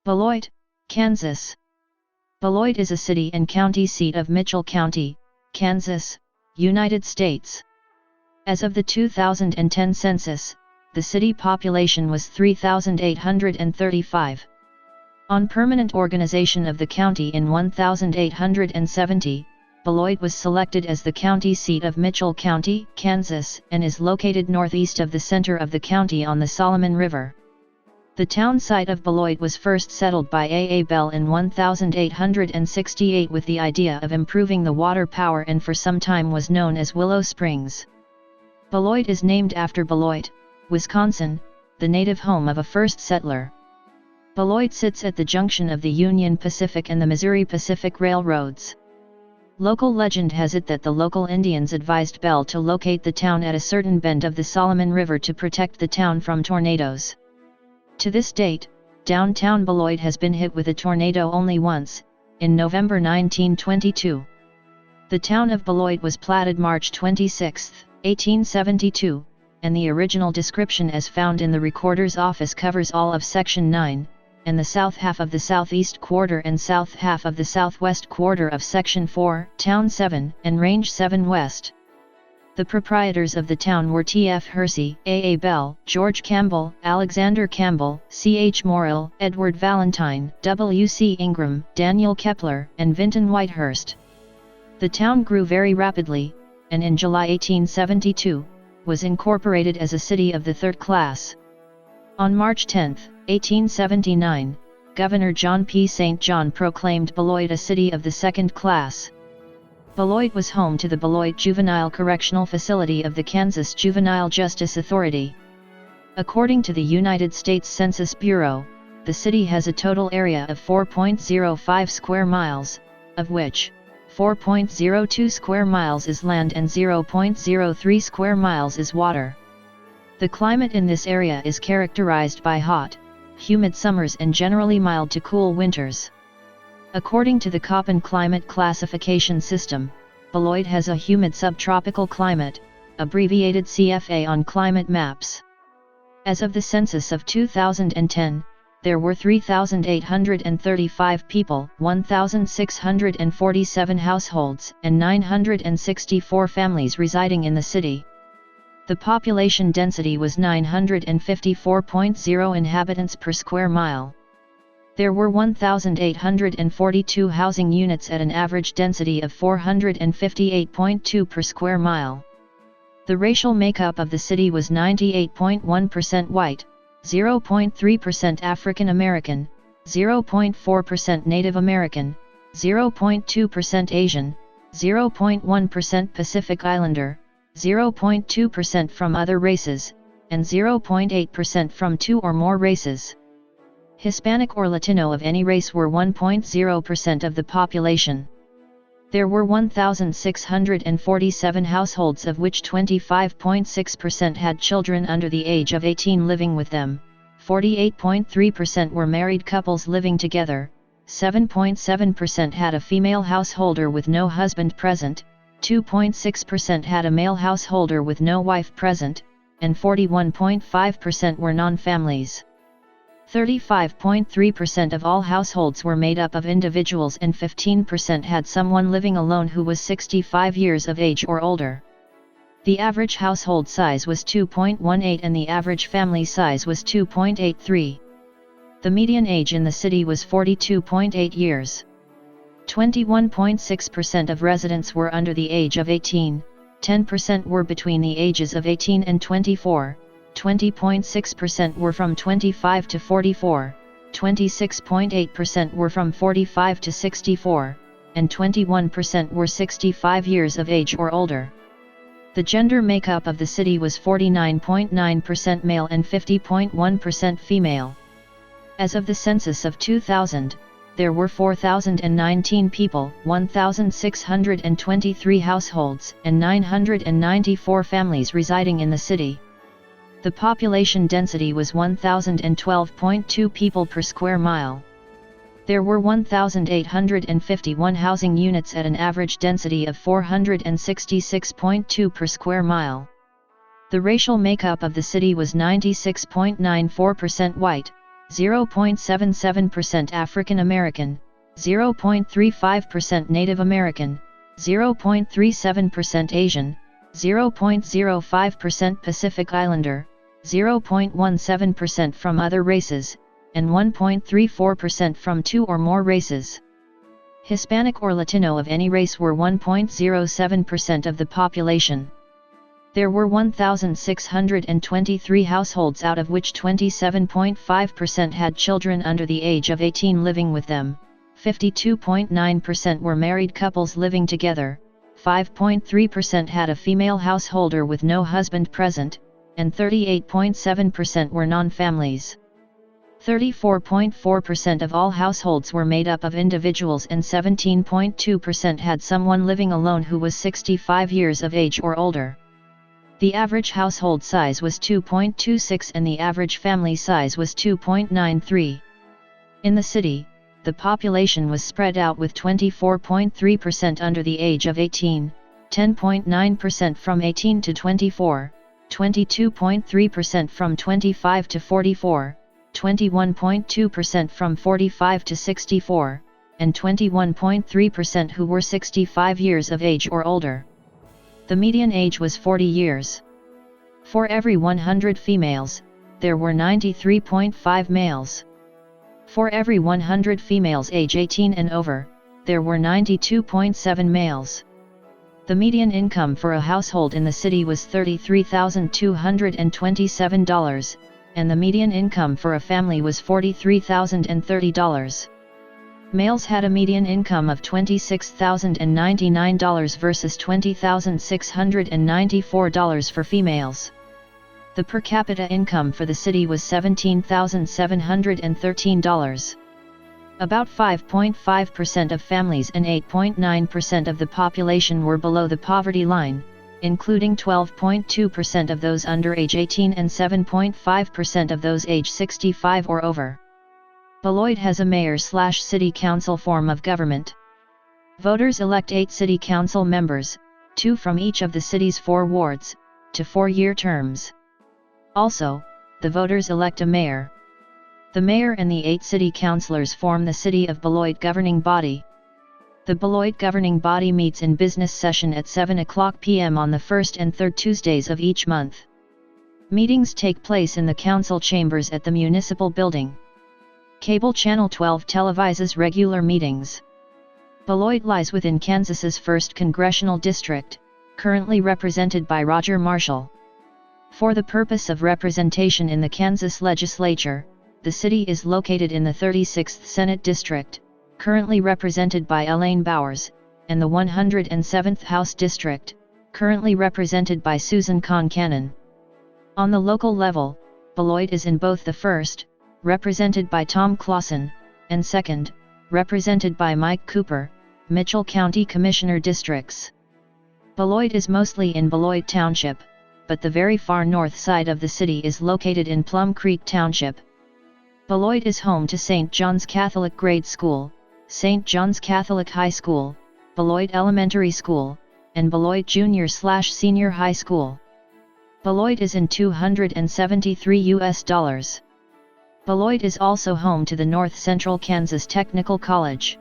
Beloit, Kansas. Beloit is a city and county seat of Mitchell County, Kansas, United States. As of the 2010 census, the city population was 3,835. On permanent organization of the county in 1870, Beloit was selected as the county seat of Mitchell County, Kansas, and is located northeast of the center of the county on the Solomon River. The town site of Beloit was first settled by A. Bell in 1868 with the idea of improving the water power, and for some time was known as Willow Springs. Beloit is named after Beloit, Wisconsin, the native home of a first settler. Beloit sits at the junction of the Union Pacific and the Missouri Pacific Railroads. Local legend has it that the local Indians advised Bell to locate the town at a certain bend of the Solomon River to protect the town from tornadoes. To this date, downtown Beloit has been hit with a tornado only once, in November 1922. The town of Beloit was platted March 26, 1872, and the original description as found in the Recorder's Office covers all of Section 9, and the south half of the southeast quarter and south half of the southwest quarter of Section 4, Town 7, and Range 7 West. The proprietors of the town were T. F. Hersey, A. Bell, George Campbell, Alexander Campbell, C. H. Morrill, Edward Valentine, W. C. Ingram, Daniel Kepler, and Vinton Whitehurst. The town grew very rapidly, and in July 1872, was incorporated as a city of the third class. On March 10, 1879, Governor John P. St. John proclaimed Beloit a city of the second class. Beloit was home to the Beloit Juvenile Correctional Facility of the Kansas Juvenile Justice Authority. According to the United States Census Bureau, the city has a total area of 4.05 square miles, of which 4.02 square miles is land and 0.03 square miles is water. The climate in this area is characterized by hot, humid summers and generally mild to cool winters. According to the Köppen climate classification system, Beloit has a humid subtropical climate, abbreviated CFA on climate maps. As of the census of 2010, there were 3,835 people, 1,647 households, and 964 families residing in the city. The population density was 954.0 inhabitants per square mile. There were 1,842 housing units at an average density of 458.2 per square mile. The racial makeup of the city was 98.1% white, 0.3% African American, 0.4% Native American, 0.2% Asian, 0.1% Pacific Islander, 0.2% from other races, and 0.8% from two or more races. Hispanic or Latino of any race were 1.0% of the population. There were 1,647 households, of which 25.6% had children under the age of 18 living with them, 48.3% were married couples living together, 7.7% had a female householder with no husband present, 2.6% had a male householder with no wife present, and 41.5% were non-families. 35.3% of all households were made up of individuals, and 15% had someone living alone who was 65 years of age or older. The average household size was 2.18 and the average family size was 2.83. The median age in the city was 42.8 years. 21.6% of residents were under the age of 18, 10% were between the ages of 18 and 24, 20.6% were from 25 to 44, 26.8% were from 45 to 64, and 21% were 65 years of age or older. The gender makeup of the city was 49.9% male and 50.1% female. As of the census of 2000, there were 4,019 people, 1,623 households, and 994 families residing in the city. The population density was 1,012.2 people per square mile. There were 1,851 housing units at an average density of 466.2 per square mile. The racial makeup of the city was 96.94% white, 0.77% African American, 0.35% Native American, 0.37% Asian, 0.05% Pacific Islander, 0.17% from other races, and 1.34% from two or more races. Hispanic or Latino of any race were 1.07% of the population. There were 1,623 households, out of which 27.5% had children under the age of 18 living with them, 52.9% were married couples living together, 5.3% had a female householder with no husband present, and 38.7% were non-families. 34.4% of all households were made up of individuals, and 17.2% had someone living alone who was 65 years of age or older. The average household size was 2.26 and the average family size was 2.93. In the city, the population was spread out with 24.3% under the age of 18, 10.9% from 18 to 24, 22.3% from 25 to 44, 21.2% from 45 to 64, and 21.3% who were 65 years of age or older. The median age was 40 years. For every 100 females, there were 93.5 males. For every 100 females age 18 and over, there were 92.7 males. The median income for a household in the city was $33,227, and the median income for a family was $43,030. Males had a median income of $26,099 versus $20,694 for females. The per capita income for the city was $17,713. About 5.5% of families and 8.9% of the population were below the poverty line, including 12.2% of those under age 18 and 7.5% of those age 65 or over. Beloit has a mayor/city council form of government. Voters elect 8 city council members, 2 from each of the city's 4 wards, to 4-year terms. Also, the voters elect a mayor. The mayor and the 8 city councilors form the City of Beloit governing body. The Beloit governing body meets in business session at 7:00 p.m. on the first and third Tuesdays of each month. Meetings take place in the council chambers at the municipal building. Cable Channel 12 televises regular meetings. Beloit lies within Kansas's 1st Congressional District, currently represented by Roger Marshall. For the purpose of representation in the Kansas legislature, the city is located in the 36th Senate District, currently represented by Elaine Bowers, and the 107th House District, currently represented by Susan Concannon. On the local level, Beloit is in both the 1st, represented by Tom Clausen, and 2nd, represented by Mike Cooper, Mitchell County Commissioner districts. Beloit is mostly in Beloit Township, but the very far north side of the city is located in Plum Creek Township. Beloit is home to St. John's Catholic Grade School, St. John's Catholic High School, Beloit Elementary School, and Beloit Junior/Senior High School. Beloit is in $273. Beloit is also home to the North Central Kansas Technical College.